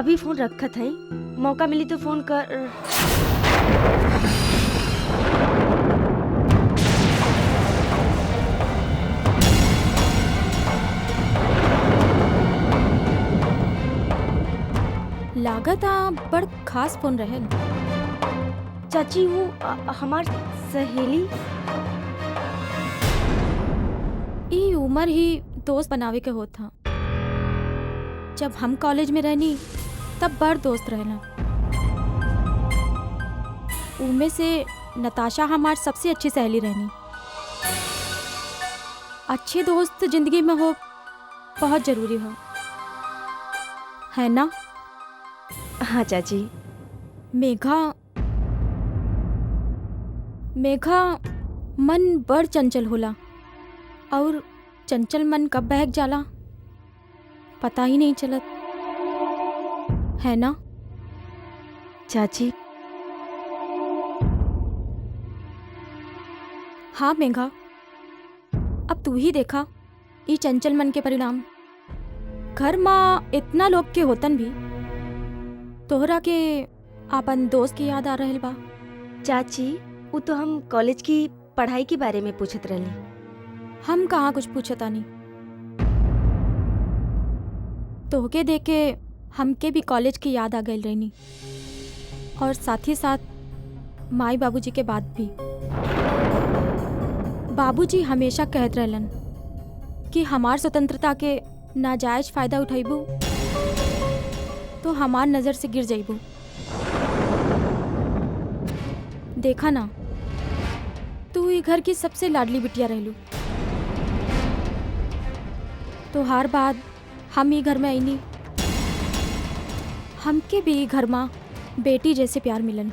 अभी फोन रखत है, मौका मिली तो फोन कर। लागत बड़ खास फोन रहल। चाची वो हमार सहेली। ई उम्र ही दोस्त बनावे के होत था। जब हम कॉलेज में रहनी तब बड़ दोस्त रहना। उनमें से नताशा हमार सबसे अच्छी सहेली रहनी। अच्छे दोस्त जिंदगी में हो बहुत जरूरी हो, है ना? हाँ चाची। मेघा मेघा मन बड़ चंचल होला और चंचल मन कब बहक जाला पता ही नहीं चलत, है ना? चाची हाँ मेघा, अब तू ही देखा ई चंचल मन के परिणाम। घर माँ इतना लोग के होतन भी तोहरा के आपन दोस्त की याद आ रहल बा। चाची वो तो हम कॉलेज की पढ़ाई के बारे में पूछत रहली। हम कहाँ कुछ पूछतानी। तोहके देख के हमके भी कॉलेज की याद आ गई रहनी, और साथ ही साथ माई बाबूजी के बात भी। बाबूजी हमेशा कहत रहलन कि हमार स्वतंत्रता के नाजायज फायदा उठाइबू तो हमार नजर से गिर जाइबू। देखा ना, तू ही घर की सबसे लाडली बिटिया रहलू। तो हर बाद हम ही घर में आईनी, हमके भी घर माँ बेटी जैसे प्यार मिलन।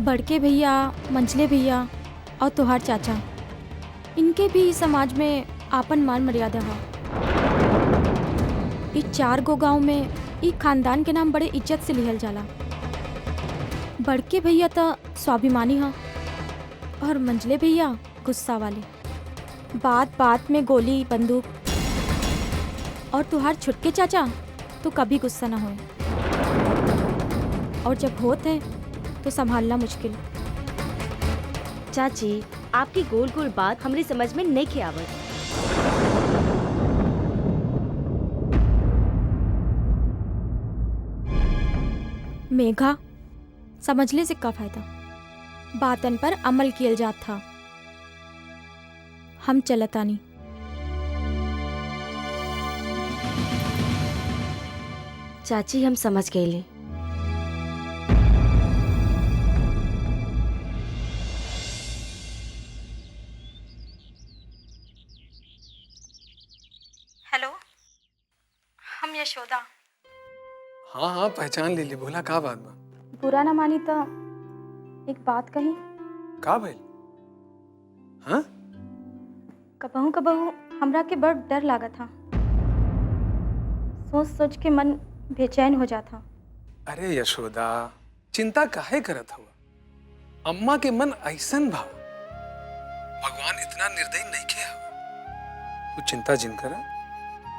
बड़के भैया, मंझले भैया और तोहार चाचा, इनके भी समाज में आपन मान मर्यादा है। इस 4 गो गांव में ई खानदान के नाम बड़े इज्जत से लिहल जाला। बड़के भैया तो स्वाभिमानी है और मंझले भैया गुस्सा वाले, बात बात में गोली बंदूक। और तुहार छुटके चाचा तो कभी गुस्सा ना हो, और जब होते हैं तो संभालना मुश्किल। चाची आपकी गोल गोल बात हमरे समझ में नहीं खे आवत। मेघा, समझले से का फायदा, बातन पर अमल किया जात था। हम चलतानी। चाची हम समझ गए। हेलो, हम यशोदा। हाँ हाँ पहचान ले ली। बोला का बात बा? बुरा ना मानी तो एक बात कही। का भइल? हाँ? कबहू कबहू हमरा के बड़ डर लागा था। सोच सोच के मन बेचैन हो जाता। अरे यशोदा, चिंता काहे करत हुआ? अम्मा के मन ऐसन भाव, भगवान इतना निर्दयी नहीं के हवा। तू चिंता जिन करा,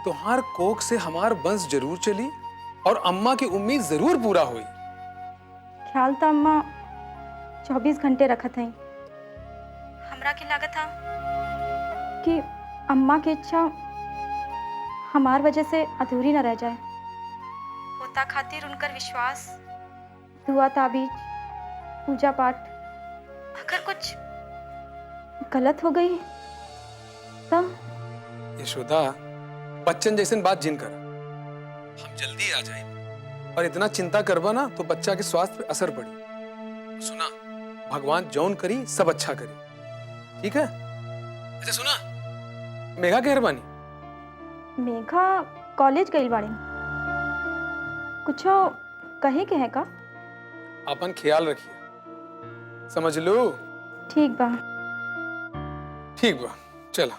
तुहार कोख से हमार वंश जरूर चली और अम्मा की उम्मीद जरूर पूरा हुई। ख्याल तो अम्मा 24 घंटे रखत हैं। हमरा के लागत था कि अम्मा की इच्छा हमार वजह से अधूरी न रह जाए। होता खातिर उनकर विश्वास, दुआ ताबीज, पूजा पाठ, अगर कुछ गलत हो गई तो? यशोदा, बच्चन जैसन बात जिन कर। हम जल्दी आ जाए, और इतना चिंता करबा ना तो बच्चा के स्वास्थ्य पे असर पड़ी। सुना, भगवान जौन करी सब अच्छा करी, ठीक है? अच्छा सुना, मेघा के हरबानी। मेघा कॉलेज गई बाड़ी। कुछ कहे के है का? अपन ख्याल रखिए, समझ लो। ठीक बा। ठीक बा, चला।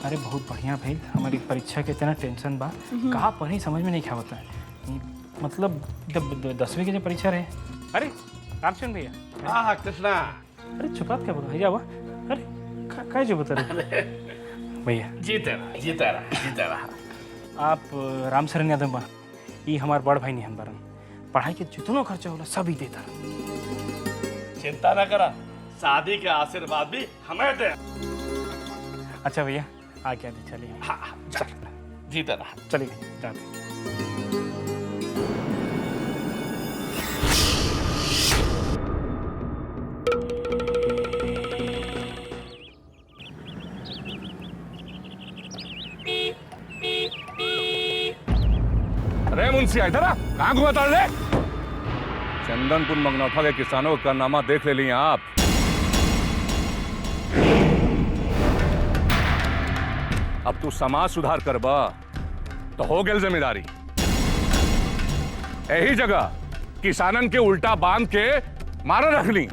अरे बहुत बढ़िया भाई, हमारी परीक्षा के इतना टेंशन बा, कहाँ पढ़ी समझ में नहीं क्या होता है। मतलब जब 10वीं की जब परीक्षा रहे। अरे रामचंद्र भैया। हाँ कृष्णा। अरे छुपात क्या बोलो, जावा। अरे काय जो बता रहे भैया। जीता रहा। आप राम शरण यादव बा, ये हमार बड़ भाई नहीं हम बारन, पढ़ाई के जितना खर्चा होला सब ही देता। चिंता ना करा, शादी के आशीर्वाद भी हमें दे। अच्छा भैया आ गया, चलिए। हाँ जीता रहा। चलिए जाते। अरे मुंशी इधर आ, कहाँ घुमाता रे? चंदनपुर मगनौथा के किसानों का कारनामा देख ले लिए आप। अब तू समाज सुधार करबा तो हो गेल जिम्मेदारी। यही जगह किसानन के उल्टा बांध के मारा रख ली,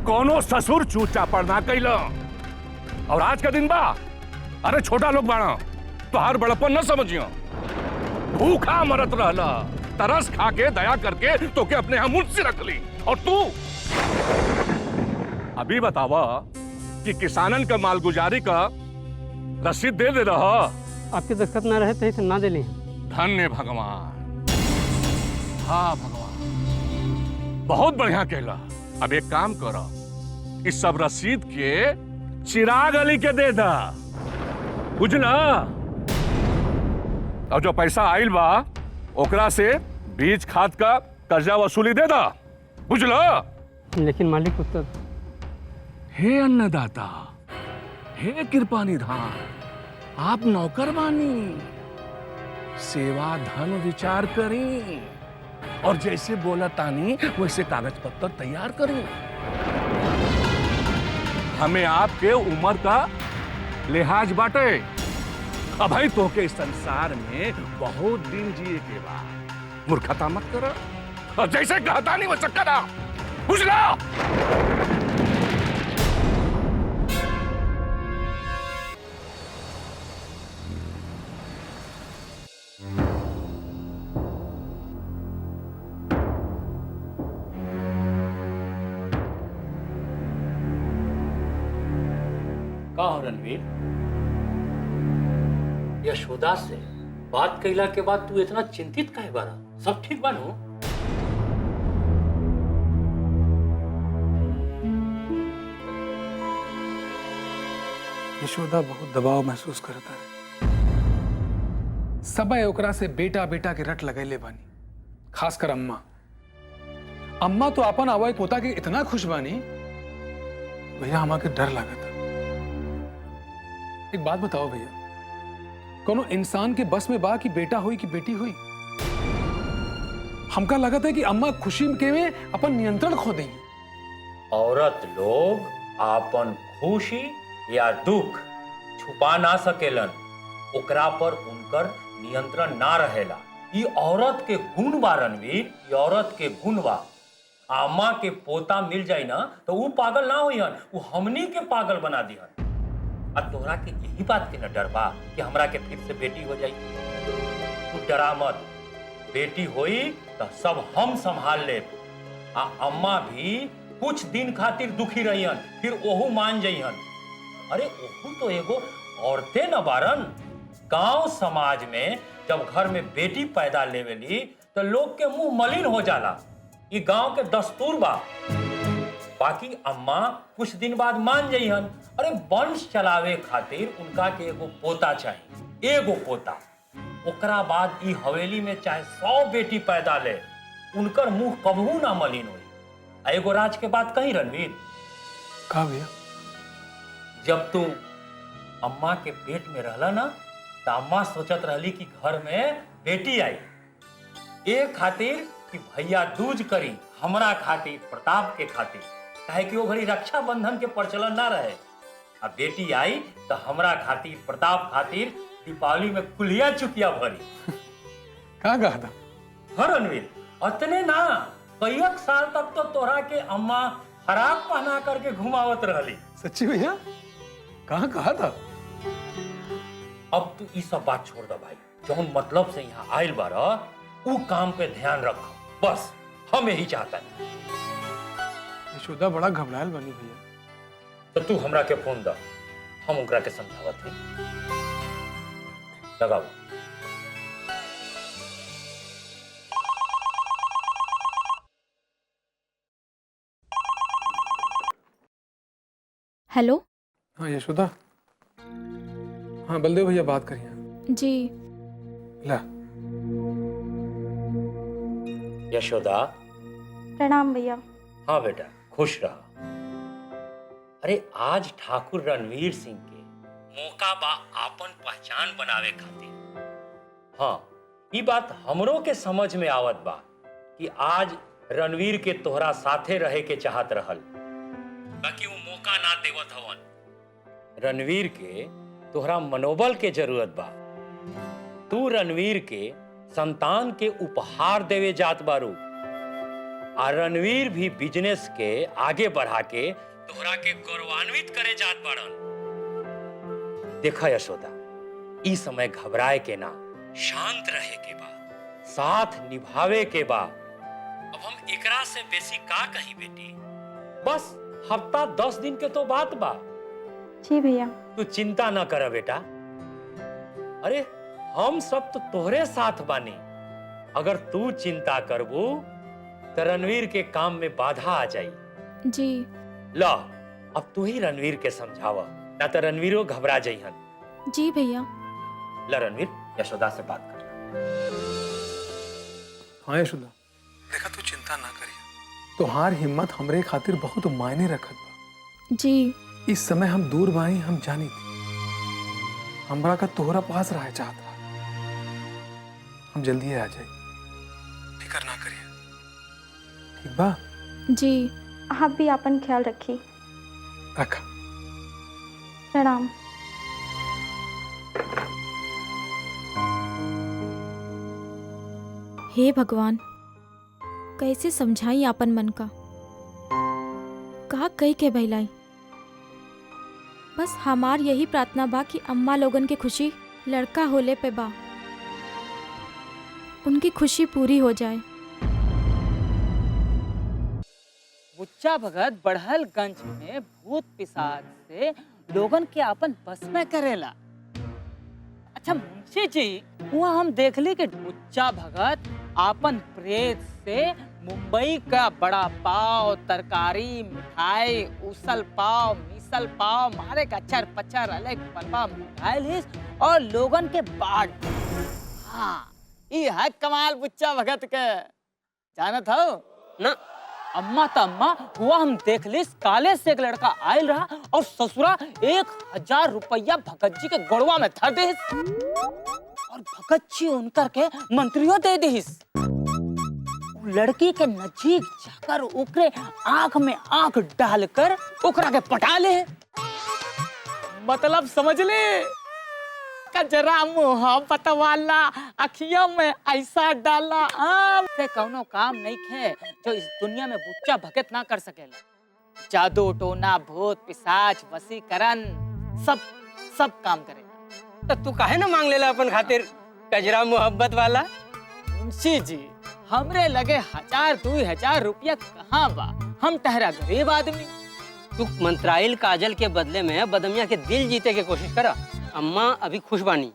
कोनो ससुर चूचा पड़ना कैला। और आज का दिन बा, अरे छोटा लोग बाणा तो हर बड़पन न समझियो। भूखा मरत रहला, तरस खा के दया करके तो के अपने यहां मुंशी रख ली। और तू अभी बतावा कि किसानन का मालगुजारी का रसीद दे दे रहा। आपके दस्तखत ना रहे तो ना दे ली। धन्य भगवान। हाँ भगवान, बहुत बढ़िया कहला। अब एक काम करो, इस सब रसीद के चिराग अली के दे दा, बुझला। और जो पैसा आइल बा ओकरा से बीज खाद का कर्जा वसूली दे दा, बुझला। लेकिन मालिक उत्तर। हे अन्नदाता, हे कृपा निधान, आप नौकर बानी, सेवा धन विचार करें और जैसे बोला तानी वैसे कागज पत्तर तैयार करें। हमें आपके उम्र का लिहाज बाटे। अब भाई तो के इस संसार में बहुत दिन जिए के बाद मूर्खता मत करो, और जैसे कहता नहीं वैसे करा, बुझला। का हो रणवीर, यशोदा से बात कैला के बाद तू इतना चिंतित काहे बारा? सब ठीक बानो? यशोदा बहुत दबाव महसूस करता है। सबे ओकरा से बेटा बेटा के रट लगैले बानी, खासकर अम्मा। अम्मा तो अपन आवाज पोता के इतना खुश बानी, भैया हमारे के डर लगा था। एक बात बताओ भैया, कोनो इंसान के बस में बा कि बेटा हुई कि बेटी हुई? हमका लगा था कि अम्मा खुशी के में अपन नियंत्रण खो दी। औरत लोग आपन खुशी या दुख छुपा ना सकेलन, ओकरा पर उनकर नियंत्रण ना रहेला। ये औरत के गुण बा रणवीर, ये औरत के गुण बा। अम्मा के पोता मिल जाई ना तो वो पागल ना होइहन, वो हमनी के पागल बना दिहन। अब तोहरा के यही बात के न डर बा कि हमरा के फिर से बेटी हो जाई। तू डरा मत, बेटी होई तो सब हम संभाल ले। अम्मा भी कुछ दिन खातिर दुखी रहियन, फिर ओहू मान जाइहन। अरे ओहू तो एगो औरतें न बारन। गांव समाज में जब घर में बेटी पैदा लेवेली तो लोग के मुंह मलिन हो जाला, ये गांव के दस्तूर बा। बाकी अम्मा कुछ दिन बाद मान जाइहन। अरे वंश चलावे खातिर उनका के एगो पोता चाहिए, एगो पोता। ओकरा बाद ई हवेली में चाहे 100 बेटी पैदा ले, उनकर मुंह कबहू ना मलिन होई। एगो राज के बात कही रणवीर, कहा भैया? जब तू अम्मा के पेट में रहला ना तो अम्मा सोचत रहली कि घर में बेटी आई, एक खातिर कि भैया दूज करी हमरा खातिर, प्रताप के खातिर, काहे कि वो घड़ी रक्षा बंधन के प्रचलन ना रहे। अब बेटी आई तो हमरा खातिर, प्रताप खातिर दीपावली में कुलिया चुकिया भरी। कहा कहा था? हाँ रणवीर, अतने ना, कईक साल तक तो तोरा के अम्मा फराक पहना करके घुमावत रहली। सच्ची भैया? कहा कहा था? अब तू ई सब बात छोड़ दे भाई। जौन मतलब से यहाँ आयल बारा ऊ काम पे ध्यान रख। बस हम यही चाहता है। यशोदा बड़ा घबरायल बनी भैया। तो तू हमरा के फोन दा, हम उनकरा के समझावत है। लगाओ। हेलो। हाँ यशोदा। हाँ बलदेव भैया बात करिए। जी। ला। यशोदा। प्रणाम भैया। हाँ बेटा, खुश रहा। अरे आज ठाकुर रणवीर सिंह के मौका बा आपन पहचान बनावे खातिर। हाँ, ये बात हमरो के समझ में आवत बा कि आज रणवीर के तोहरा साथे रहे के चाहत रहल, बाकी वो मौका ना देवत हवन। रणवीर के तोहरा मनोबल के जरूरत बा। तू रणवीर के संतान के उपहार देवे जात बारू, और रणवीर भी बिजनेस के आगे बढ़ा के तोहरा के गौरवान्वित करे जात बाड़न। देखा यशोदा, ई समय घबराए के ना, शांत रहे के बा, साथ निभावे के बा। अब हम एकरा से बेसी का कहीं बेटी। बस हफ्ता 10 दिन के तो बात बा। जी भैया। तू चिंता ना कर बेटा। अरे हम सब तो तोहरे साथ बानी। अगर तू चिंता करबू तो रणवीर के काम में बाधा आ जाई। जी। ला, अब तू ही रणवीर के समझावा, ना तो रणवीरो घबरा जाइहन। जी भैया। ला रणवीर, यशोदा से बात कर। हाँ यशोदा, देखा तू चिंता ना करिए। तोहार हिम्मत हमरे खातिर बहुत मायने रखत बा। जी। इस समय हम दूर बाई, हम जानी थी हमरा का तोहरा पास रहे चाहत रहा। हम जल्दी आ जाए, फिकर ना करिए, ठीक बा? जी। आप भी अपन ख्याल रखिए। रखा। प्रणाम। हे भगवान, कैसे समझाई आपन मन का कह के बहलाई। बस हमार यही प्रार्थना बा कि अम्मा लोगन के खुशी लड़का होले पे बा, उनकी खुशी पूरी हो जाए। बुच्चा भगत बढ़लगंज में भूत पिशाच से लोगन के अपन बस में करेला। अच्छा मुंशी जी, वहाँ हम देखली कि बुच्चा भगत आपन प्रेत से मुंबई का बड़ा पाव, तरकारी, मिठाई, उसल पाव, मिसल पाव, मारे का अचर पचर अलग पलवा मिठाई और लोगन के बांट। हाँ, ये है कमाल बुच्चा भगत के। जानत हो ना? अम्मा त अम्मा हुआ हम देख ली काले से एक लड़का आयल रहा और ससुरा 1000 रुपया भगत जी के गोड़वा में धर दे और भगत जी उनकर के मंत्रियों दे दीस। लड़की के नजीक जाकर ओकरे आंख में आंख डालकर ओकरा के पटा ले। मतलब समझ ले, कजरा मोहब्बत वाला अखियों में ऐसा डाला आम से कौनो काम नहीं खे जो इस दुनिया में बुच्चा भगत ना कर सकेला। जादू टोना भूत पिशाच वसीकरण सब काम करेगा। तो तू काहे ना मांग लेला अपन खातिर कजरा मोहब्बत वाला? मुंशी जी, हमरे लगे 1000-2000 रुपया कहाँ बा? हम टहरा गरीब आदमी। तू मंत्राइल काजल के बदले में बदमिया के दिल जीते के कोशिश करा। अम्मा अभी खुश बानी,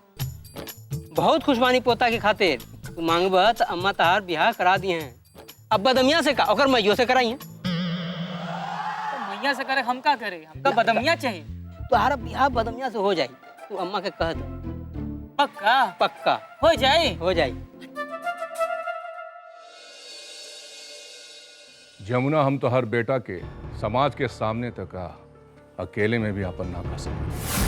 बहुत खुश बानी पोता के खातिर। तू मांगबा तो अम्मा तहार ब्याह करा दिए हैं। अब बदमिया से का ओकर मैयो से कराई है। तो मैया से करे हम का करे? हमका बदमिया चाहिए। तोहारा ब्याह बदमिया से हो जाए। तू अम्मा के कह दे। पक्का? पक्का हो जाए। हो जाए। जमुना, हम तो हर बेटा के समाज के सामने तक अकेले में भी अपन ना कर सकते।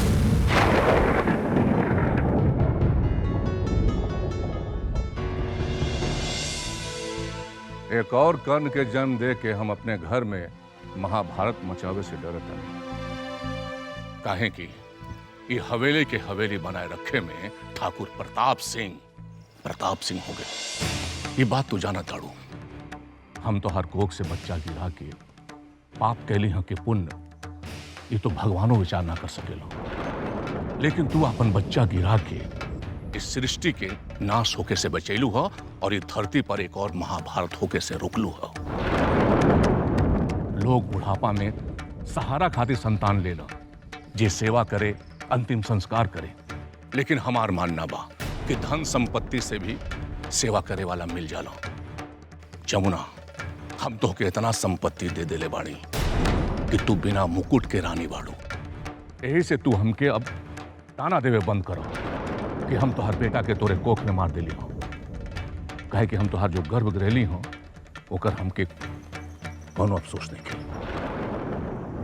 एक और कर्ण के जन्म दे के हम अपने घर में महाभारत मचावे से डरता नहीं। काहे कि ये हवेली के हवेली बनाए रखे में ठाकुर प्रताप सिंह हो गए। ये बात तू जाना ताड़ू। हम तो हर कोख से बच्चा गिरा के पाप कैली हैं कि पुण्य, ये तो भगवानों विचार ना कर सके लोग। लेकिन तू अपन बच्चा गिरा के इस सृष्टि के नाश होके से बचैलू हो और इस धरती पर एक और महाभारत होके से रोकलू हो। लोग बुढ़ापा में सहारा खातिर संतान ले लो, जे सेवा करे, अंतिम संस्कार करे, लेकिन हमार मानना बा कि धन संपत्ति से भी सेवा करे वाला मिल जाला। जमुना, हम तो के इतना संपत्ति दे देले बाड़ी कि तू बिना मुकुट के रानी बाड़ू। यही से तू हमके अब ताना देवे बंद करो कि हम तोहर बेटा के तोरे कोख में मार देली हो। कहे कि हम तोहर जो गर्भ गृहली हो ओकर हमके कोनो अफसोस नहीं के,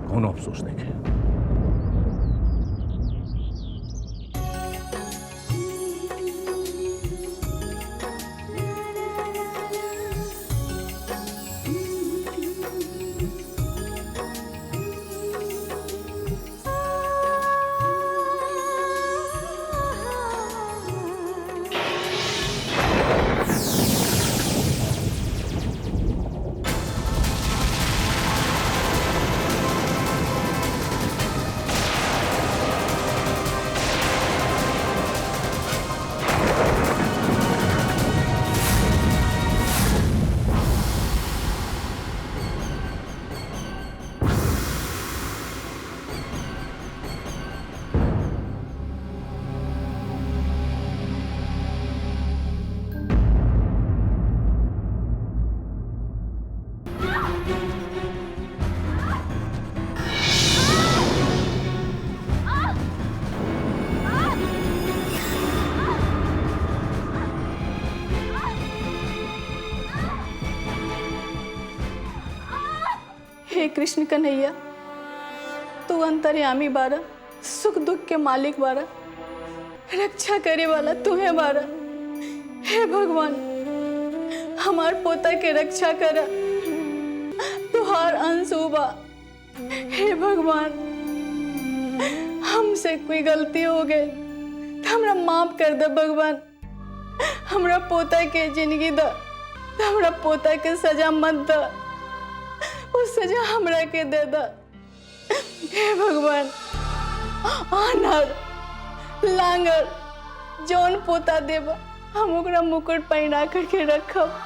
कोनो अफसोस नहीं के। हे कृष्ण कन्हैया, तू अंतर्यामी बारा, सुख दुख के मालिक बारा, रक्षा करे वाला तू है बारा। हे भगवान, हमार पोता के रक्षा करा, तुहार अंश बा। हे भगवान, हमसे कोई गलती हो गई तो हमरा माफ कर दे भगवान। हमरा पोता के जिंदगी द, हमरा पोता के सजा मत द, उस सजा हमरा के दे दा। हे भगवान, आनर लांगर जौन पोता देबा हम ओकरा मुकुट पहना करके रखब।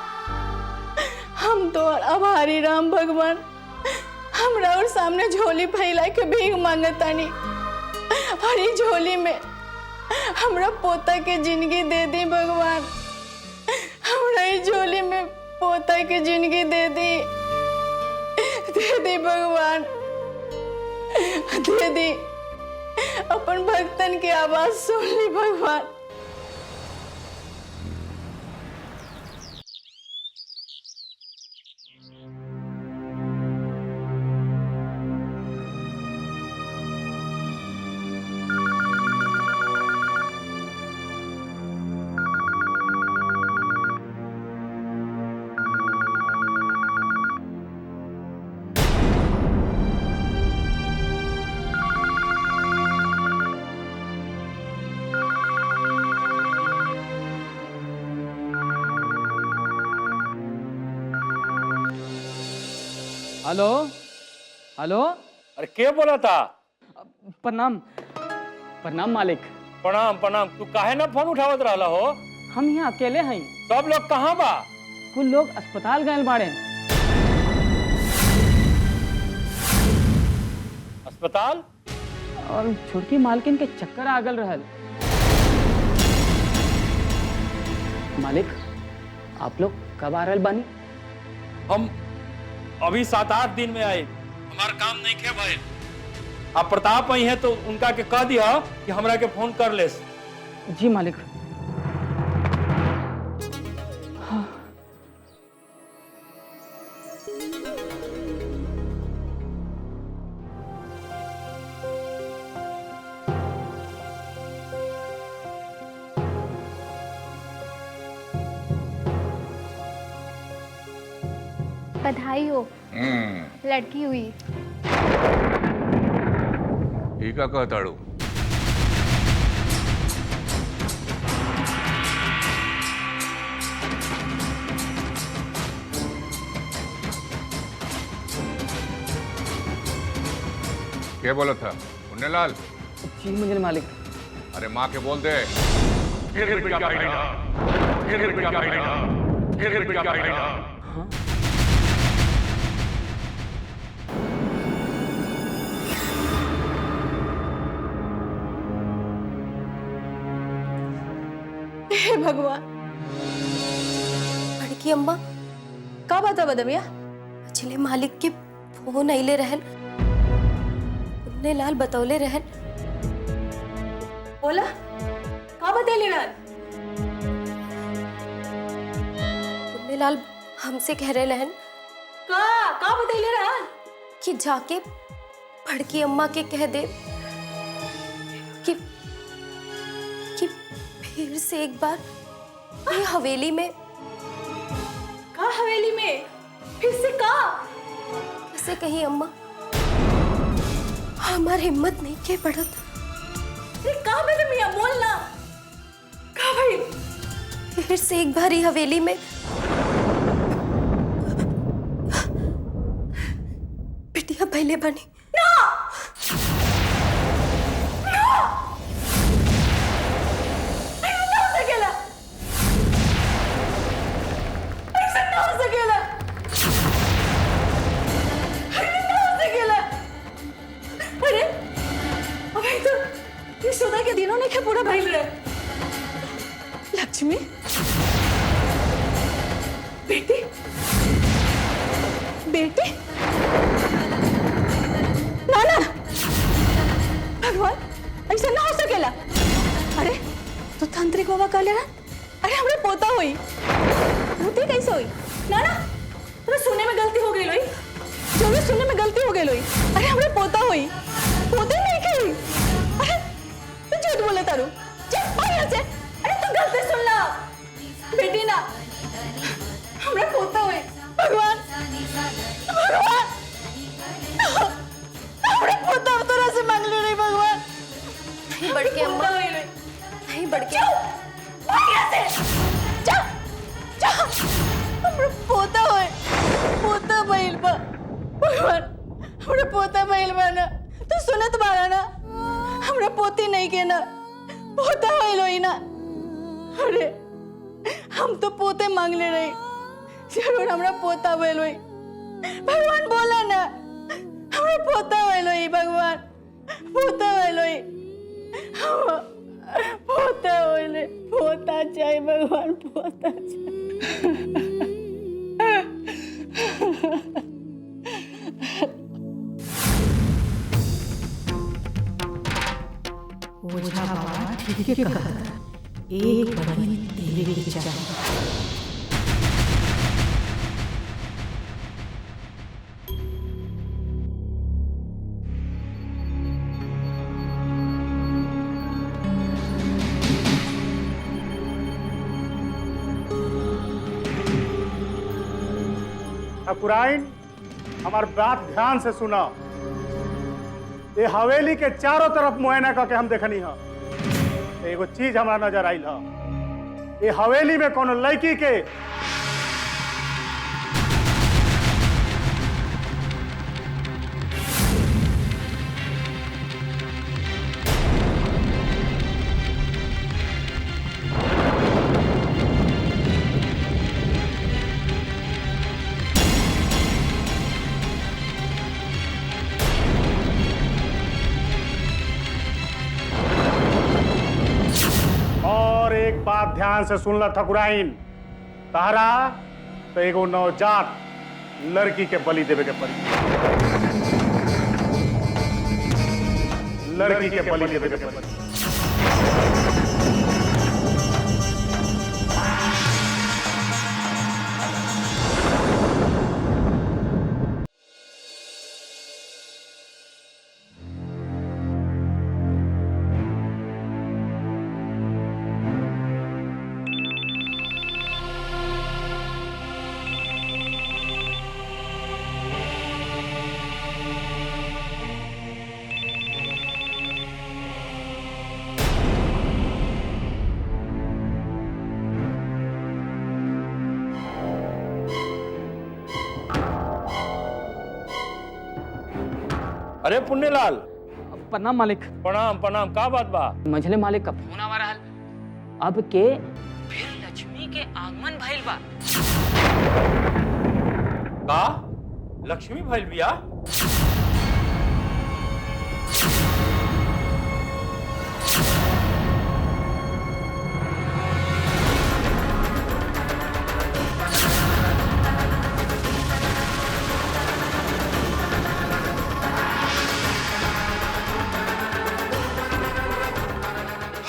हम तो आभारी राम भगवान, हमरा और सामने झोली फैला के भीख मांगतानी, और ये झोली में हमरा पोता के जिंदगी दे दी भगवान। हमरा ये झोली में पोता के जिंदगी दे दी, दे दी भगवान, दे दी। अपन भक्तन की आवाज सुन ली भगवान। Hello hello. अरे के बोला था? प्रणाम प्रणाम मालिक। प्रणाम प्रणाम। तू काहे ना फोन उठावत रहला हो? हम यहाँ अकेले हैं। सब लोग कहाँ बा? कुछ लोग अस्पताल गए बाड़े। अस्पताल? और छोटकी मालकिन के चक्कर आ गल रहल। मालिक, आप लोग कब आ रहल बानी? हम अभी 7-8 दिन में आए। हमार काम नहीं खे भाई। आप प्रताप आई हैं तो उनका के कह दिया कि हमरा के फोन कर ले। जी मालिक। हाँ। बधाई हो, लड़की हुई। ठीक है कहताड़ू। क्या बोला था मुन्नेलाल? जी मुझे मालिक। अरे माँ के बोल दे फिर बिटिया का आईना, फिर बिटिया का आईना, फिर बिटिया का आईना। हे भगवान, बड़की अम्मा का बात है बदमिया? पिछले मालिक के फोन आइले रहन, उन्ने लाल बतौले रहन। बोला का बतेली रहन? उन्ने लाल हमसे कह रहे रहन का बतेली रहन? कि जाके बड़की अम्मा के कह दे कि फिर से एक बार ये हवेली में। का हवेली में? फिर से का? कैसे कहीं अम्मा, हमारी हिम्मत नहीं के पड़त। अरे का बदमिया, बोल ना का भाई? फिर से एक बार ये हवेली में बिटिया पहले बनी। यशोदा के दिनों ने क्या पूरा भइल रहे? लक्ष्मी बेटी, बेटी ना ना, भगवान ऐसा ना हो सकेला। अरे तो तांत्रिक बाबा कहले रहा, अरे हमरे पोता हुई, पोती कैसे हुई? ना ना, तुम्हें सुनने में गलती हो गई लोई, जरूर सुनने में गलती हो गई लोई। अरे हमरे पोता हुई, पोते नहीं कही। अरे तू झूठ बोले तारू, चल भाग यहाँ से। अरे तू गलती सुन ला, बेटी ना हमरे पोता हुई। भगवान भगवान, हमरे पोता उतरा से मांग ले रही। भगवान नहीं बड़के अम्मा, नहीं बड़के, भाग यहाँ से, जा जा, हमरे पोता हुई, पोता बैल बा। भगवान हमरे पोता बैल बा ना, तू सुनत बारा ना, हमरा पोती नहीं के ना, पोता बैल होई ना। अरे हम तो पोते मांग ले रही, जरूर हमरा पोता बैल होई। भगवान बोला ना, हमरा पोता बैल होई। भगवान पोता बैल होई, पोता होले, पोता चाहिए। भगवान पोता चाहिए। ओझा बाबा ठीक कहता, एक बड़ी देवी की चाहिए। ठाकुराइन, हमार बात ध्यान से सुना। ये हवेली के चारों तरफ मुआयना करके हम देखनी है, एगो चीज हमारा नजर आई है। ये हवेली में कोनो लड़की के बात ध्यान से सुन ला ठकुराइन, तारा तो एगो नवजात लड़की के बलि देवे के पड़ी, लड़की के बलि देवे के पड़ी। अरे पुण्यलाल, प्रणाम मालिक। प्रणाम प्रणाम, का बात बा? मझले मालिक का फोन आवा रहल, अब के फिर लक्ष्मी के आगमन भइल बा। का लक्ष्मी भइल बिया?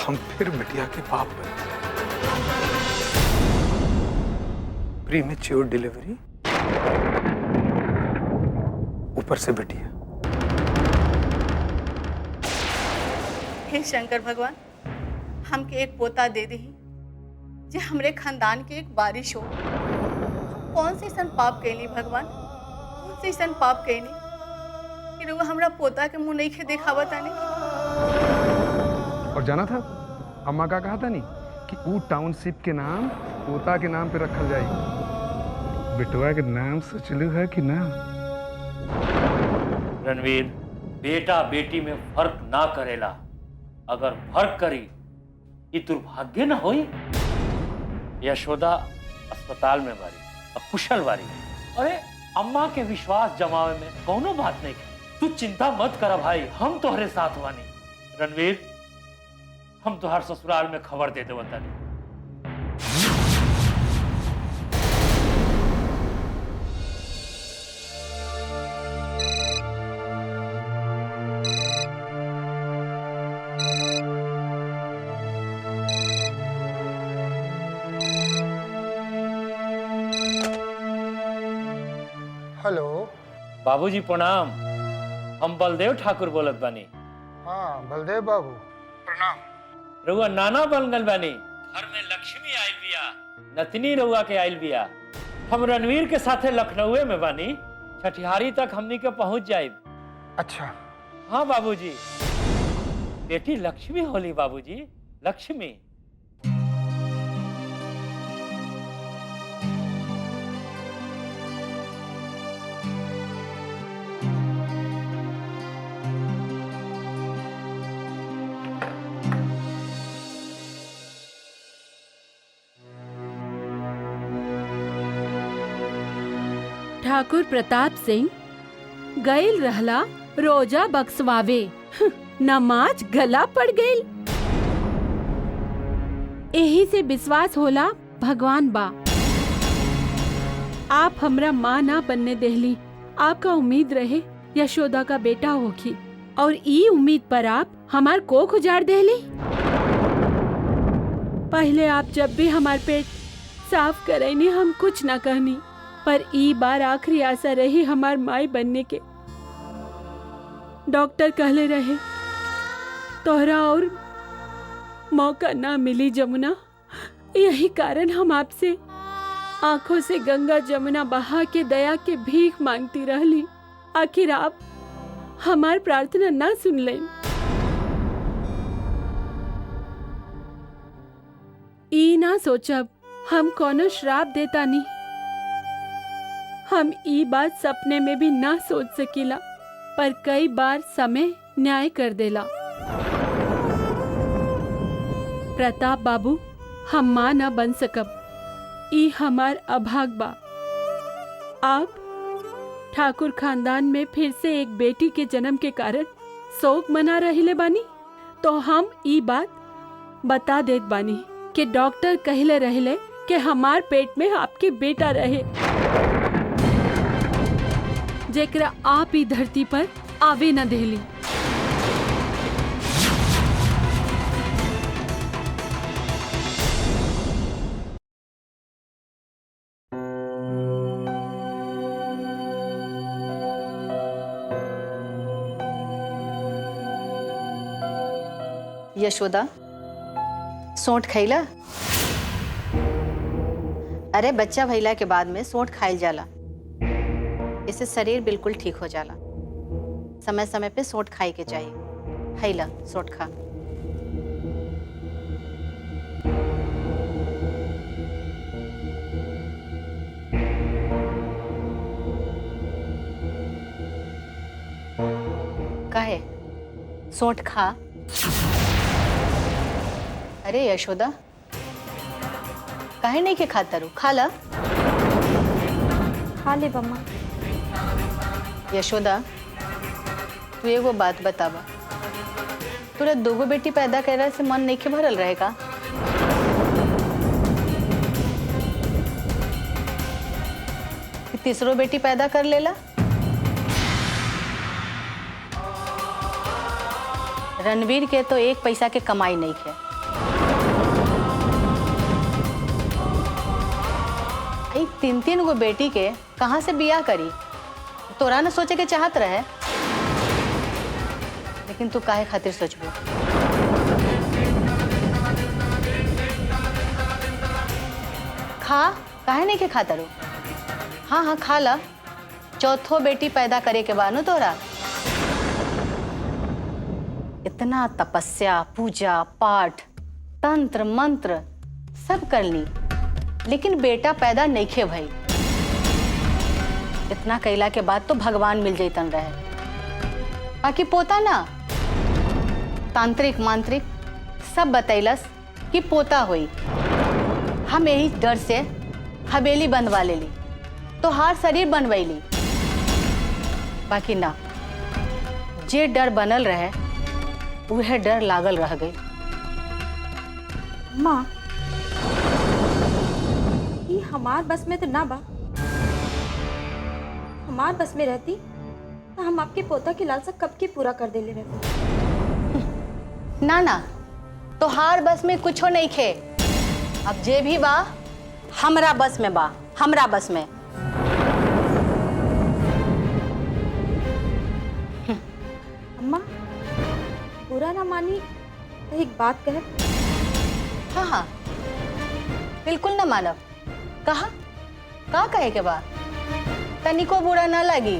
हम फिर बिटिया के बाप बने। प्रीमेच्योर डिलीवरी, ऊपर से बिटिया। हे शंकर भगवान, हमके एक पोता दे दी जे हमरे खानदान के एक बारिश हो। कौन से सन पाप कैली भगवान, कौन से सन पाप कैली कि रउआ हमरा पोता के मुंह नहीं खे देखावा तानी। और जाना था अम्मा का कहा था नहीं कि वो टाउनशिप के नाम पोता के नाम पे रखल जाए। बेटवा के नाम सोचलू है कि ना? रणवीर, बेटा बेटी में फर्क ना करेला। अगर फर्क करी ये दुर्भाग्य न होई। यशोदा अस्पताल में बारी, अब कुशल बारी। अरे अम्मा के विश्वास जमावे में कौनो बात नहीं। तू चिंता मत करा भाई, हम तोहरे साथ वानी। रणवीर, हम तुहार ससुराल में खबर दे देवता नहीं। हेलो बाबूजी प्रणाम, हम बलदेव ठाकुर बोलत बानी। हाँ बलदेव बाबू प्रणाम। रउआ नाना बन गल बानी। घर में लक्ष्मी आयल बिया, नतनी रउआ के आयल बिया। हम रणवीर के साथे लखनऊ में बानी, छठिहारी तक हमनी के पहुंच जाइब। अच्छा। हाँ बाबूजी, बेटी लक्ष्मी होली बाबूजी, लक्ष्मी। ठाकुर प्रताप सिंह गईल रहला रोजा बक्सवावे, नमाज गला पड़ गईल। यही से विश्वास होला भगवान बा। आप हमरा माँ ना बनने देहली। आपका उम्मीद रहे यशोदा का बेटा होगी, और ई उम्मीद पर आप हमार कोख उजाड़ देहली। पहले आप जब भी हमार पेट साफ करैनी हम कुछ ना कहनी, पर ई बार आखिरी आशा रही हमार माई बनने के। डॉक्टर कहले रहे तोहरा और मौका ना मिली जमुना। यही कारण हम आपसे आंखों से गंगा जमुना बहा के दया के भीख मांगती रहली। आखिर आप हमार प्रार्थना ना सुन लें। ई ना सोचब हम कोनो श्राप देता नहीं। हम ई बात सपने में भी ना सोच सकीला, पर कई बार समय न्याय कर देला। प्रताप बाबू, हम माँ ना बन सकब। ई हमार अभाग बा। आप ठाकुर खानदान में फिर से एक बेटी के जन्म के कारण शोक मना रहिले बानी, तो हम ई बात बता देत बानी कि डॉक्टर कहले रहले कि हमार पेट में आपके बेटा रहे, जेकरा आप ही धरती पर आवे न देली। यशोदा, सोंठ खैला? अरे बच्चा भइला के बाद में सोंठ खाइल जाला, इससे शरीर बिल्कुल ठीक हो जाला। समय समय पे सोंठ खाई के चाहिए। खैला सोंठ खा। काहे सोंठ खा। अरे यशोदा, काहे नहीं के खाता रू? खा ला। खा ले बम्मा। यशोदा, तू एगो बात बतावा, तोरा दोगो बेटी पैदा करे से मन नहीं के भरल रहेगा? कि तीसरो बेटी पैदा कर लेला? रणवीर के तो एक पैसा के कमाई नहीं है। तीन तीन गो बेटी के कहाँ से बियाह करी? तोरा न सोचे के चाहत रहे, लेकिन तू काहे खातिर सोचबो? खा, काहे नहीं के खाता रो? हाँ हाँ खा ला। चौथो बेटी पैदा करे के बानो तोरा। इतना तपस्या, पूजा पाठ, तंत्र मंत्र सब कर ली, लेकिन बेटा पैदा नहीं खे भाई। इतना कैला के बाद तो भगवान मिल जैतन रहे। बाकी पोता ना, तांत्रिक मांत्रिक सब बतैलस कि पोता होई। हम यही डर से हवेली बनवा लेली, तो हार शरीर बनवैली। बाकी ना, जे डर बनल रहे वह डर लागल रह गई। माँ, ये हमार बस में तो ना बा। हमार बस में रहती तो हम आपके पोता की लालसा कब की पूरा कर देले रहते। ना ना, तो हार बस में कुछ हो नहीं खे। अब जे भी बा हमरा बस में बा, हमरा बस में। अम्मा, पूरा ना मानी तो एक बात कहे। हाँ हाँ, बिल्कुल ना मानव। कहा का कहे के बा? तनिको बुरा ना लगी,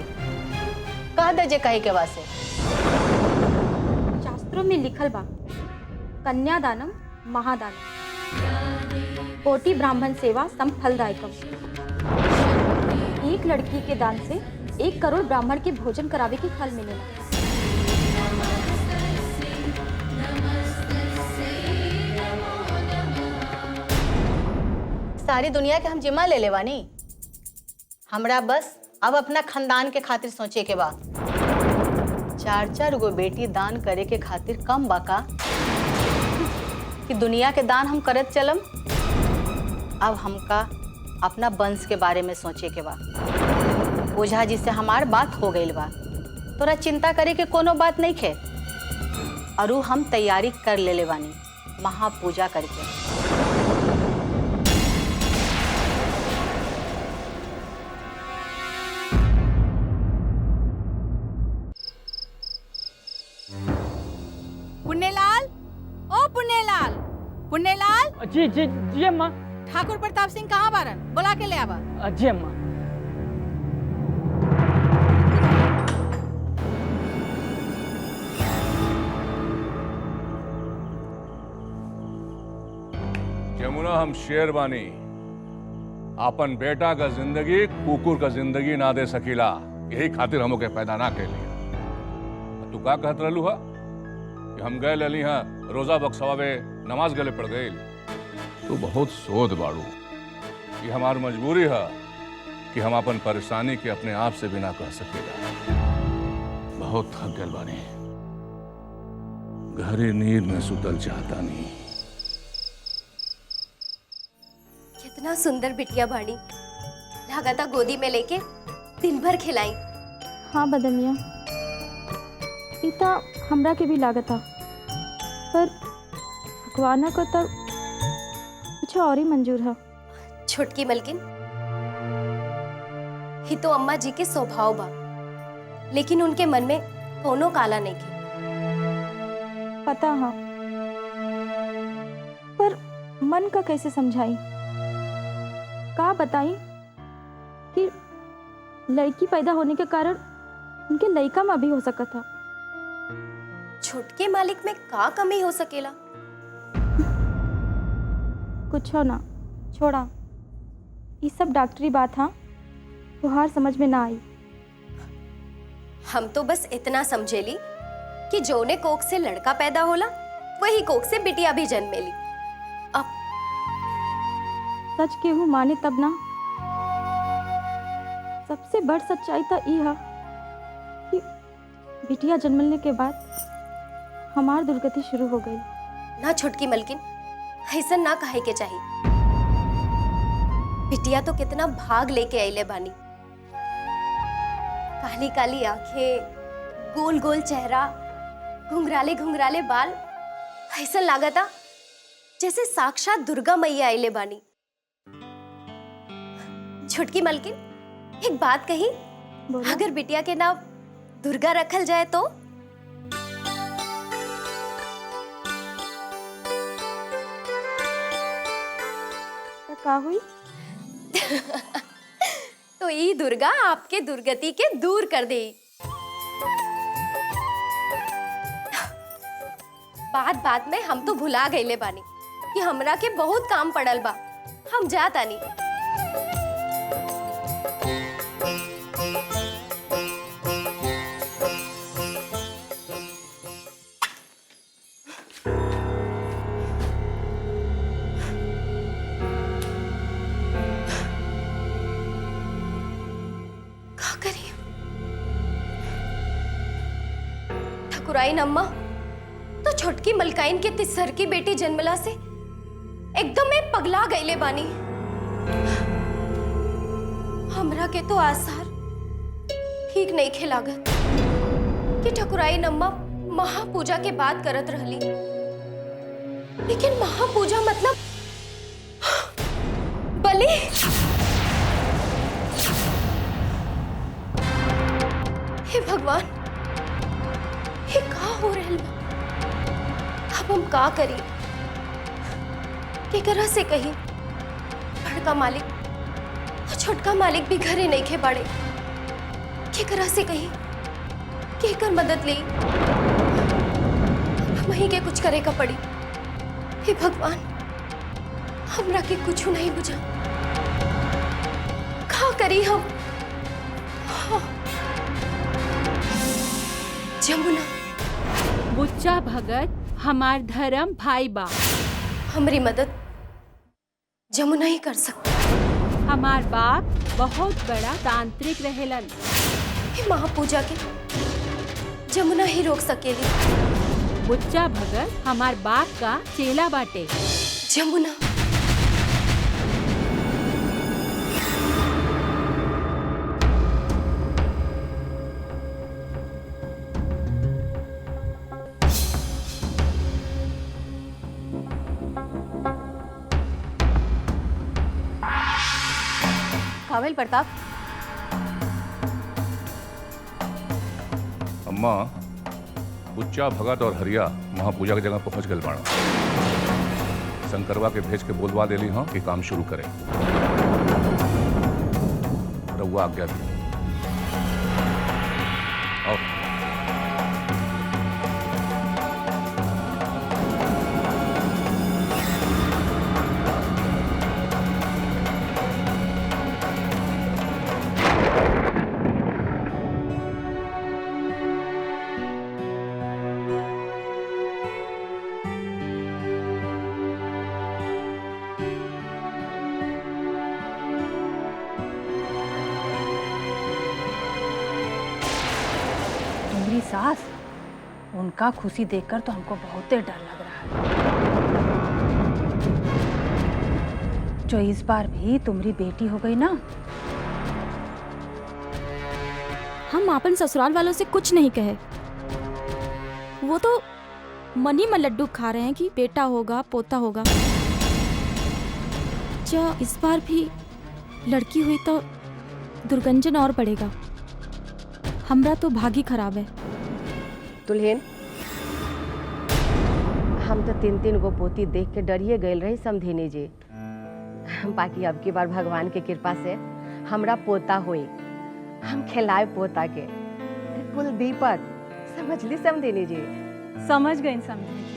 कह दे जे कहे के बा से। शास्त्रों में लिखल बा, कन्यादानम महादानम, कोटि ब्राह्मण सेवा सम फलदायकम। एक लड़की के दान से 1 करोड़ ब्राह्मण के भोजन करावे के फल मिलेला। सारी दुनिया के हम जिम्मा ले लेवानी। हमरा बस अब अपना खानदान के खातिर सोचे के बा। 4-4 गो बेटी दान करे के खातिर कम बाका कि दुनिया के दान हम करत चलम। अब हमका अपना वंश के बारे में सोचे के बा। ओझा जी से हमार बात हो गई बा, तोरा चिंता करे के कोनो बात नहीं खे। और हम तैयारी कर ले लेवानी महापूजा करके। पुण्यलाल, ओ पुण्यलाल, पुण्यलाल। जी जी जी अम्मा। ठाकुर प्रताप सिंह कहाँ बारन? बुला के ले आवा। जी अम्मा। यमुना, हम शेर बानी, अपन बेटा का जिंदगी कुकुर का जिंदगी ना दे सकीला। यही खातिर हमके पैदा ना के लिया। तू का कहत रहलू हा कि हम गए लली हाँ रोजा बक्सवावे, नमाज गले पड़ गई। तू बहुत सोच बाड़ू। ये हमार मजबूरी है कि हम अपन परेशानी के अपने आप से बिना कह सकेला। बहुत थक गल बानी, गहरी नींद में सुतल चाहता नहीं। कितना सुंदर बिटिया बाड़ी, लागता गोदी में लेके दिन भर खिलाई। हाँ बदमिया, इता हमरा के भी लागता, पर भगवाना को तो कुछ और ही मंजूर है। छोटकी मलकिन, ही तो अम्मा जी के स्वभाव बा, लेकिन उनके मन में कोनो काला नहीं थे। पता है, पर मन का कैसे समझाई? का बताई कि लड़की पैदा होने के कारण उनके लड़का में भी हो सका था। छोटके मालिक में का कमी हो सकेला? कुछ हो ना, छोड़ा। ये सब डॉक्टरी बात हाँ, तुहार समझ में ना आई। हम तो बस इतना समझेली कि जौने कोख से लड़का पैदा होला वही कोख से बिटिया भी जन्मेली। अब सच केहू माने तब ना। सबसे बड़ सच्चाई तो ई है कि बिटिया जन्मने के बाद हमार दुर्गति शुरू हो गई। ना छोटकी मलकिन, ऐसा ना कहे के चाहिए। बिटिया तो कितना भाग लेके आइले बानी। काली काली आंखें, गोल गोल चेहरा, घुंघराले घुंघराले बाल, ऐसा लागता जैसे साक्षात दुर्गा मैया आइले बानी। छोटकी मलकिन, एक बात कही, अगर बिटिया के नाम दुर्गा रखल जाए तो? का हुई? तो ये दुर्गा आपके दुर्गति के दूर कर दे। बात बात में हम तो भुला गईले बानी कि हमरा के बहुत काम पड़ल बा। हम जाता नहीं। ठकुराइन अम्मा तो छोटकी मलकाइन के तिसर की बेटी जन्मला से एकदम में पगला गईले बानी। हमरा के तो आसार ठीक नहीं खिलागत कि ठकुराइन अम्मा महापूजा के बात करत रहली, लेकिन महापूजा मतलब बलि। हे भगवान, ये का हो रहल बा? अब हम का करी? केकरा से कही? बड़का मालिक और छोटका मालिक भी घरे नहीं खे बाड़े। केकरा से कही? केकर मदद ली? वहीं के कुछ करे का पड़ी। हे भगवान, हमरा के कुछ नहीं बुझा। का करी हम? हाँ। जमुना, बुच्चा भगत हमार धर्म भाई बा। हमारी मदद जमुना ही कर सकता। हमार बाप बहुत बड़ा तांत्रिक रहेलन। ये महापूजा के जमुना ही रोक सकेली। बुच्चा भगत हमार बाप का चेला बाटे। जमुना, काबिल प्रताप। अम्मा, बुच्चा भगत और हरिया महापूजा की जगह पहुंच गए बाड़ा। शंकरवा के भेज के बोलवा देली हाँ कि काम शुरू करें। रउआ आज्ञा दी। और तुम्हारी सास, उनका खुशी देखकर तो हमको बहुत डर लग रहा है। जो इस बार भी तुम्हारी बेटी हो गई ना। हम अपन ससुराल वालों से कुछ नहीं कहे। वो तो मनी में लड्डू खा रहे हैं कि बेटा होगा पोता होगा। जो इस बार भी लड़की हुई तो दुर्गंजन और बढ़ेगा। हमरा तो भागी खराब है। दुल्हन, हम तो 3-3 गो पोती देख के डरिए गए रही समधिनी जी। बाकी अब की बार भगवान के कृपा से हमरा पोता हुई। हम खिलाए पोता के कुल दीपक। समझ ली समधिनी जी? समझ गई समझी जी।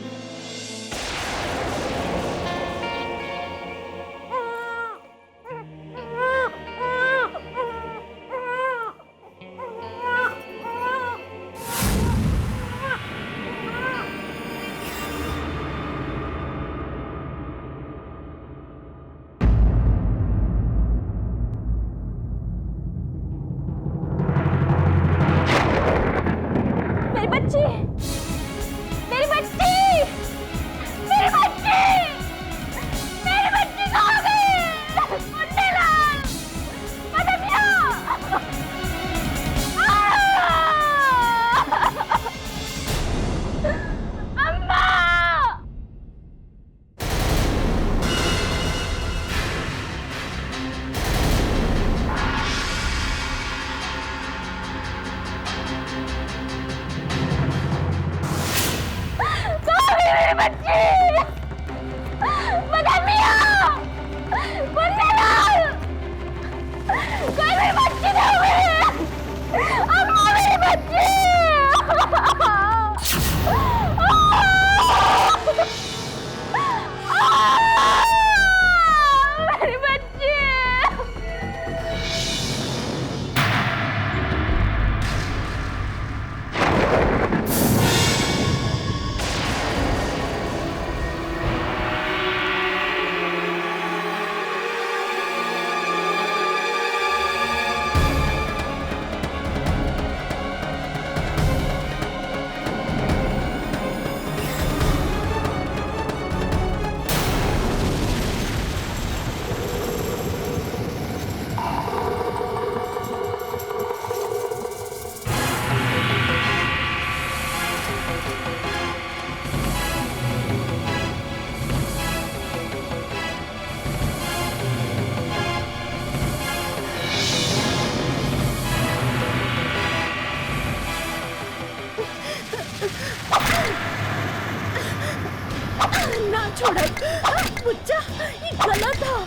बुच्चा ये गलत हो,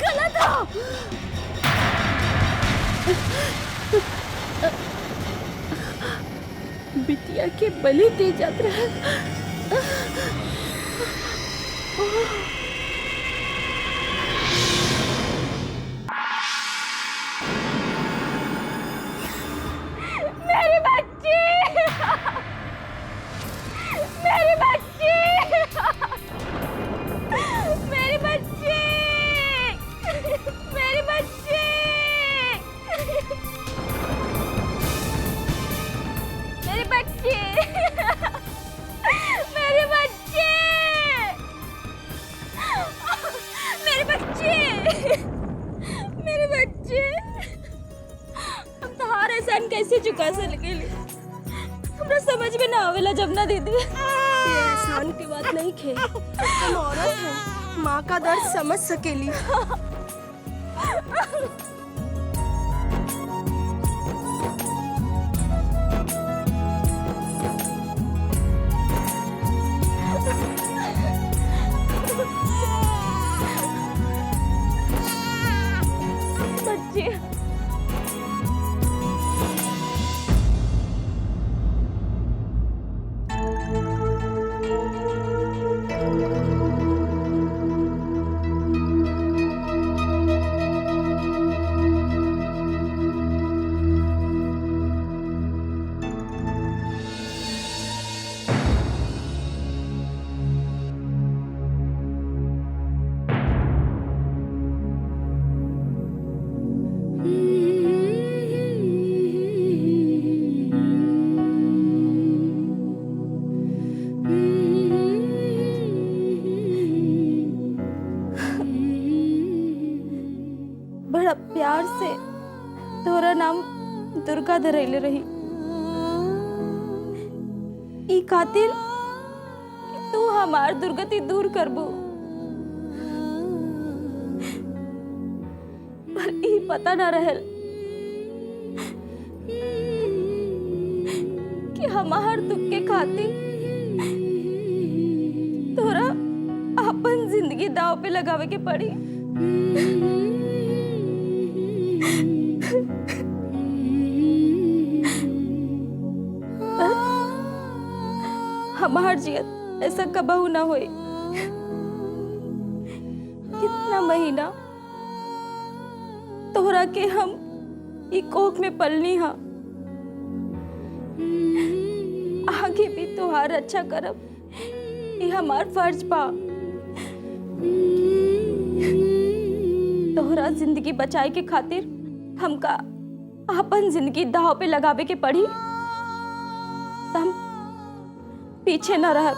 गलत हो। बिटिया के बलि दे जात रहे। मेरी बच्ची, मेरी बच्ची, मेरी बच्ची, मेरी बच्ची, मेरी बच्ची, मेरी बच्ची, मेरी बच्ची, मेरी बच्ची। अब तहार एहसान कैसे चुका सकेली? हमरा समझ में ना आवेला जब ना दीदी। ये एहसान की बात नहीं खे, हम औरत हैं, माँ का दर्द समझ सकेली। बच्ची, बड़ा प्यार से तोरा नाम दुर्गा धरैले रही, ई खातिर कि तू हमार दुर्गति दूर करबो। पर ई पता न रहल कि हमार दुख के खातिर तोरा अपन जिंदगी दाव पे लगावे के पड़ी। हमार जियत ऐसा कबहू ना होए। कितना महीना तोहरा के हम ई कोख में पलनी हा, आगे भी तोहार अच्छा करब, ये हमार फर्ज बा। तोहरा जिंदगी बचाए के खातिर हमका अपन जिंदगी दाव पे लगावे के पड़ी, हम पीछे न रह।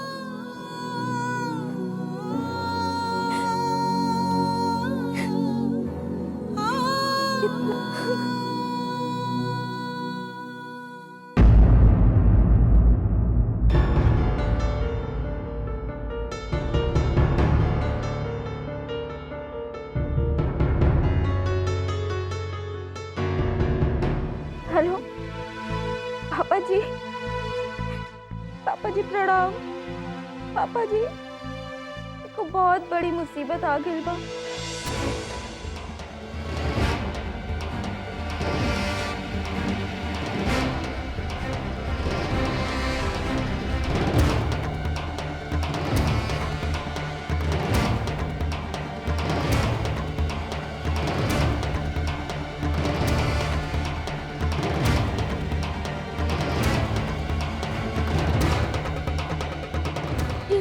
हेलो पापा जी, पापा जी प्रणाम। पापा जी को बहुत बड़ी मुसीबत आ गई बा।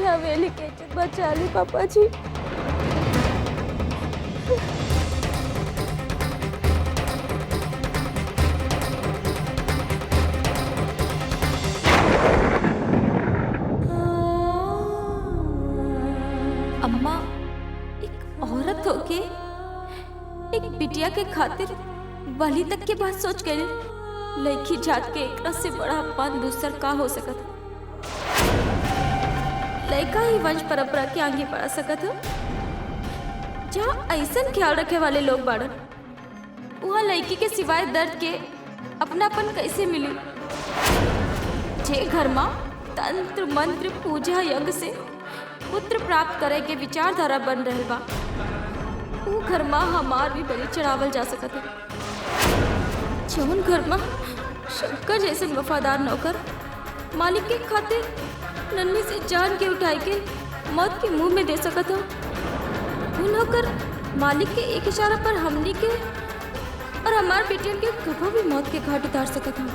हवेली के इज्जत बचा ली पापा जी। अम्मा एक औरत होके एक बिटिया के खातिर बलि तक के बात सोच के लड़की जात के एकरा से बड़ा अपमान दूसर का हो सकत। लड़का ही वंश परंपरा के आगे बढ़ा सकत हो। जहाँ ऐसा ख्याल रखे वाले लोग बाड़न, वहाँ लड़की के सिवाय दर्द के अपनापन कैसे मिली? जे घर में तंत्र मंत्र पूजा यज्ञ से पुत्र प्राप्त करे के विचारधारा बन रहल बा, वो घर में हमार भी बलि चढ़ावल जा सकत है। जौन घर में शंकर जैसे वफादार नौकर मालिक के खातिर नन्ही से जान के उठाई के मौत के मुंह में दे सकत हो, वो नौकर मालिक के एक इशारा पर हमनी के और हमार बेटियन के कभी भी मौत के घाट उतार सकत हो।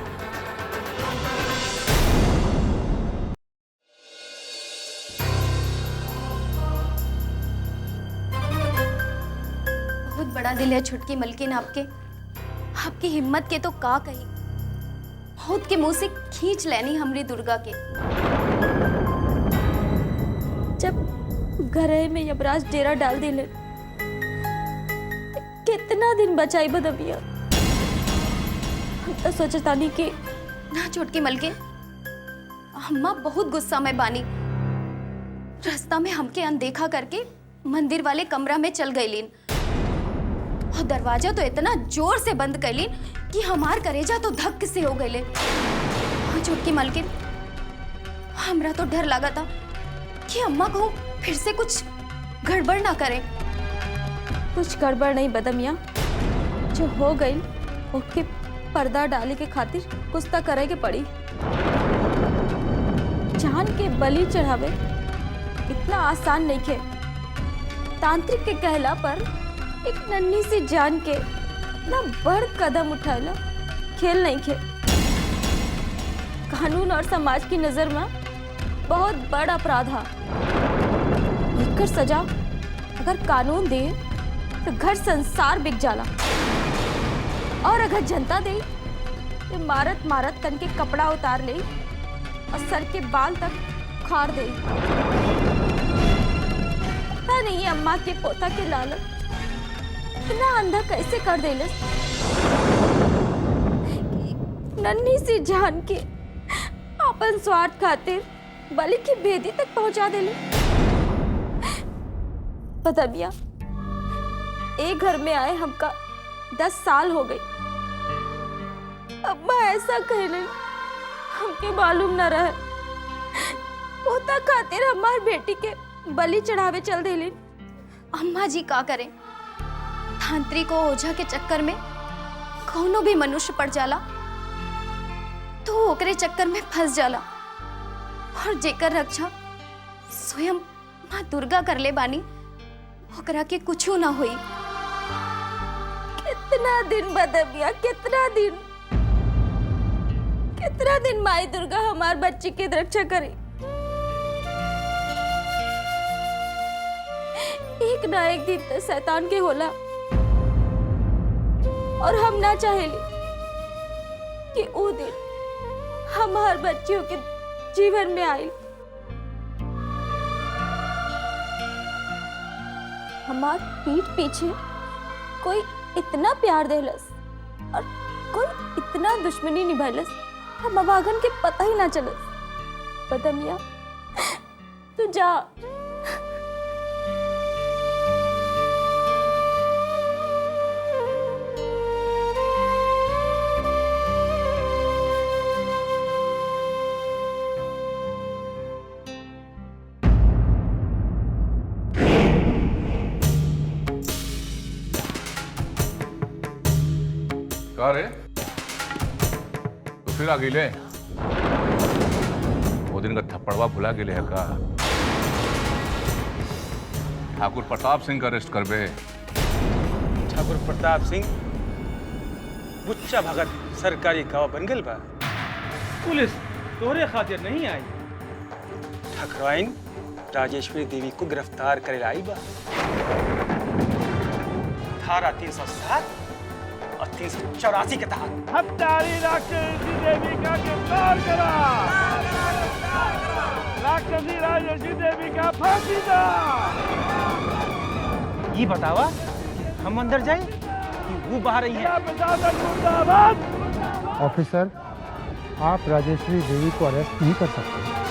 बहुत बड़ा दिल है छुटकी मलकिन आपके, आपकी हिम्मत के तो का कही, खुद के मुंह से खींच लेनी हमरी दुर्गा के। जब घरे में यमराज डेरा डाल दिले, कितना दिन बचाई बदबिया। हम तो सोचतानी कि ना छुटकी मलकिन, अम्मा बहुत गुस्सा में बानी। रास्ता में हमके अनदेखा करके मंदिर वाले कमरा में चल गईलीन और दरवाजा तो इतना जोर से बंद करलीन कि हमार करेजा तो धक से हो गईले। छुटकी मलकिन, हमरा तो डर लगा था कि अम्मा को फिर से कुछ गड़बड़ ना करे। कुछ गड़बड़ नहीं बदमिया, जो हो गई उसके पर्दा डाले के खातिर कुछ तो करे के पड़ी। जान के बलि चढ़ावे इतना आसान नहीं खे। तांत्रिक के कहला पर एक नन्ही सी जान के ना बड़ कदम उठाएला खेल नहीं खे। कानून और समाज की नजर में बहुत बड़ अपराध है। एकर सजा अगर कानून दे तो घर संसार बिक जाला, और अगर जनता दे तो मारत मारत तन के कपड़ा उतार ले और सर के बाल तक उखाड़ दे। पता नहीं अम्मा के पोता के लालच इतना अंधा कैसे कर देले। नन्ही सी जान के अपन स्वार्थ खातिर बलि की भेदी तक पहुंचा देले। पता बिया, एक घर में आए हमका 10 साल हो गई। अम्मा ऐसा कहले हमके मालूम न रहे। पोता खातिर हमार बेटी के बलि चढ़ावे चल देली। अम्मा जी का करे, तांत्रिक को ओझा के चक्कर में कौनो भी मनुष्य पड़ जाला तो ओकरे चक्कर में फंस जाला, और जेकर रक्षा स्वयं माँ दुर्गा कर ले बानी, ओकरा के कुछो ना हुई। कितना दिन बदबिया, कितना दिन माई दुर्गा हमार बच्ची की रक्षा करे। एक ना एक दिन तो शैतान के होला, और हम ना चाहेली कि वो दिन हमार बच्चियों के जीवन में आई। हमार पीठ पीछे कोई इतना प्यार देलस और कोई इतना दुश्मनी निभालस, हम अभागन के पता ही ना चलस। बदमिया, तू जा। का रे, तो फिर आ गईले? वो दिन का थप्पड़वा भुला गेले है का? ठाकुर प्रताप सिंह का अरेस्ट करबे? ठाकुर प्रताप सिंह बुच्चा भगत सरकारी गवाह बन गल बा। पुलिस तोरे खातिर नहीं आई, ठकराइन राजेश्वरी देवी को गिरफ्तार करे लाई बा। धारा 307 और 384 के तहत हत्यारी राक्षसी देवी का गिरफ्तार करा। राक्षसी राजेश्वरी देवी का फांसी दा। ये बतावा हम अंदर जाए कि वो बाहर ही है? ऑफिसर, आप राजेश्वरी देवी को अरेस्ट नहीं कर सकते।